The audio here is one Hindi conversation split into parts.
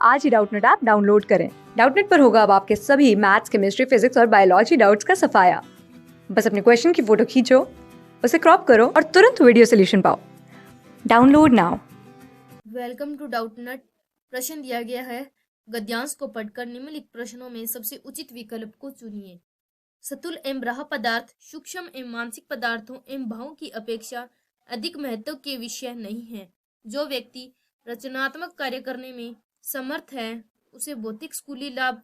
आज ही डाउटनेट ऐप डाउनलोड करें। डाउटनेट पर होगा अब आपके सभी मैथ्स, केमिस्ट्री, फिजिक्स और बायोलॉजी डाउट्स का सफाया। बस अपने क्वेश्चन की फोटो खींचो, उसे क्रॉप करो और तुरंत वीडियो सोल्यूशन पाओ। Download now. Welcome to Doubtnut. प्रश्न दिया गया है, गद्यांश को पढ़कर निम्नलिखित प्रश्नों में सबसे उचित विकल्प को चुनिए। स्थूल एवं बाह्य पदार्थ सूक्ष्म एवं मानसिक पदार्थों एवं भावों की अपेक्षा अधिक महत्व के विषय नहीं है। जो व्यक्ति रचनात्मक कार्य करने में समर्थ है उसे भौतिक स्कूली लाभ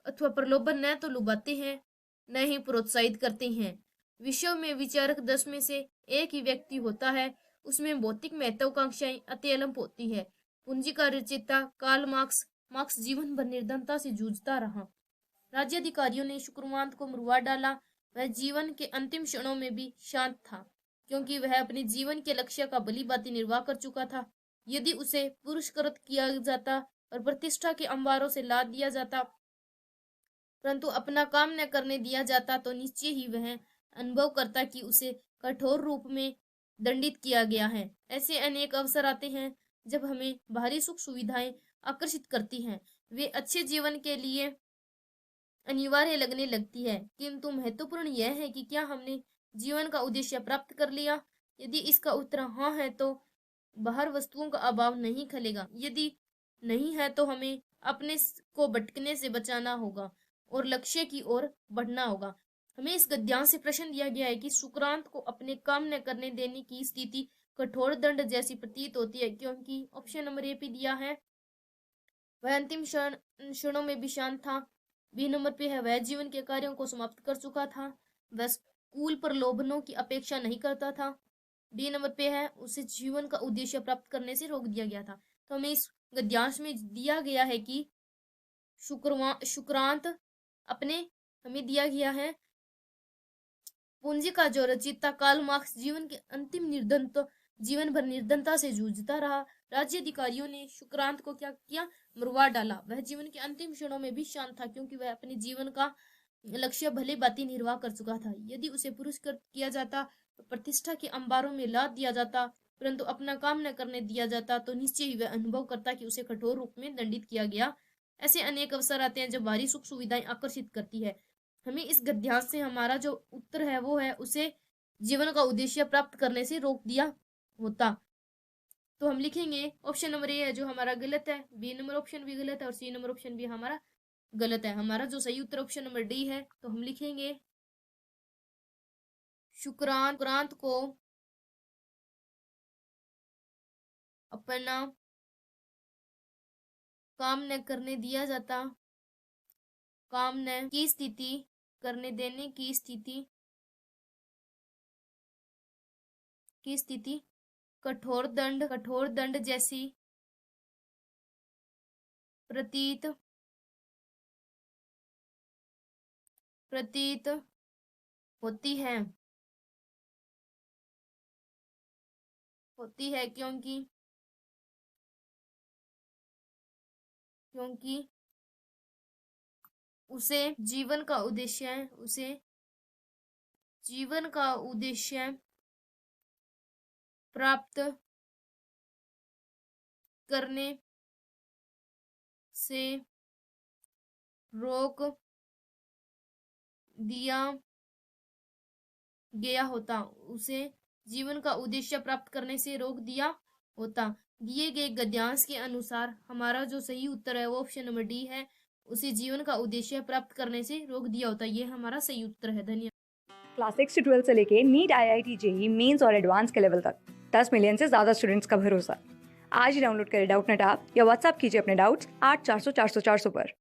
अथवा प्रलोभन न तो लुभाते हैं न ही प्रोत्साहित करते हैं। विश्व में विचारक 10 में से एक ही व्यक्ति होता है, उसमें भौतिक महत्वाकांक्षाएं अत्यल्प होती है। पूंजी का रचयिता कार्ल मार्क्स जीवन भर निर्धनता से जूझता रहा। राज्याधिकारियों ने शुक्रवार को मरवा डाला। वह जीवन के अंतिम क्षणों में भी शांत था, क्योंकि वह अपने जीवन के लक्ष्य का भली भांति निर्वाह कर चुका था। यदि उसे पुरस्कृत किया जाता और प्रतिष्ठा के अंबारों से लाद दिया जाता, परंतु अपना काम न करने दिया जाता, तो निश्चय ही वह अनुभव करता कि उसे कठोर रूप में दंडित किया गया है। ऐसे अनेक अवसर आते हैं जब हमें बाहरी सुख सुविधाएं आकर्षित करती हैं, वे अच्छे जीवन के लिए अनिवार्य लगने लगती है, किंतु महत्वपूर्ण यह है कि क्या हमने जीवन का उद्देश्य प्राप्त कर लिया। यदि इसका उत्तर हाँ है तो बाहर वस्तुओं का अभाव नहीं खलेगा। यदि नहीं है तो हमें अपने को भटकने से बचाना होगा और लक्ष्य की ओर बढ़ना होगा। हमें इस गद्यांश से प्रश्न दिया गया है कि शुक्रांत को अपने काम न करने देने की स्थिति कठोर दंड जैसी प्रतीत होती है, क्योंकि ऑप्शन नंबर ए पे दिया है वह अंतिम क्षणों में भी शांत था। बी नंबर पे है वह जीवन के कार्यों को समाप्त कर चुका था, वह स्कूल प्रलोभनों की अपेक्षा नहीं करता था। डी नंबर पे है उसे जीवन का उद्देश्य प्राप्त करने से रोक दिया गया था। तो हमें इस गद्यांश में दिया गया है कि शुक्रांत अपने हमें दिया गया है पूंजी का जो रचयिता कार्ल मार्क्स जीवन के अंतिम जीवन भर निर्धनता से जूझता रहा। राज्य अधिकारियों ने शुक्रांत को क्या किया, मरवा डाला। वह जीवन के अंतिम क्षणों में भी शांत था, क्योंकि वह अपने जीवन का लक्ष्य भले भांति निर्वाह कर चुका था। यदि उसे पुरस्कृत किया जाता, प्रतिष्ठा के अंबारों में लाद दिया जाता, परंतु अपना काम न करने दिया जाता, तो निश्चय ही वह अनुभव करता कि उसे कठोर रूप में दंडित किया गया। ऐसे अनेक अवसर आते हैं जब बाहरी सुख सुविधाएं आकर्षित करती है। हमें इस गद्यांश से हमारा जो उत्तर है वो है उसे जीवन का उद्देश्य प्राप्त करने से रोक दिया होता। तो हम लिखेंगे ऑप्शन नंबर ए है जो हमारा गलत है, बी नंबर ऑप्शन भी गलत है और सी नंबर ऑप्शन भी हमारा गलत है। हमारा जो सही उत्तर ऑप्शन नंबर डी है। तो हम लिखेंगे शुक्रांत को अपना काम न करने दिया जाता, काम न की स्थिति करने देने की स्थिति कठोर दंड जैसी प्रतीत होती है क्योंकि उसे जीवन का उद्देश्य प्राप्त करने से रोक दिया गया होता। उसे जीवन का उद्देश्य प्राप्त करने से रोक दिया होता। दिए गए गद्यांश के अनुसार हमारा जो सही उत्तर है वो ऑप्शन नंबर डी है, उसे जीवन का उद्देश्य प्राप्त करने से रोक दिया होता। ये हमारा सही उत्तर है। धन्यवाद। क्लास 6 से 12 से लेके नीट, IIT, जेईई मेंस और एडवांस के लेवल तक 10 मिलियन से ज्यादा स्टूडेंट्स का भरोसा। आज ही डाउनलोड करें डाउटनेट ऐप या व्हाट्सएप कीजिए अपने डाउट्स 8400 400 400 पर।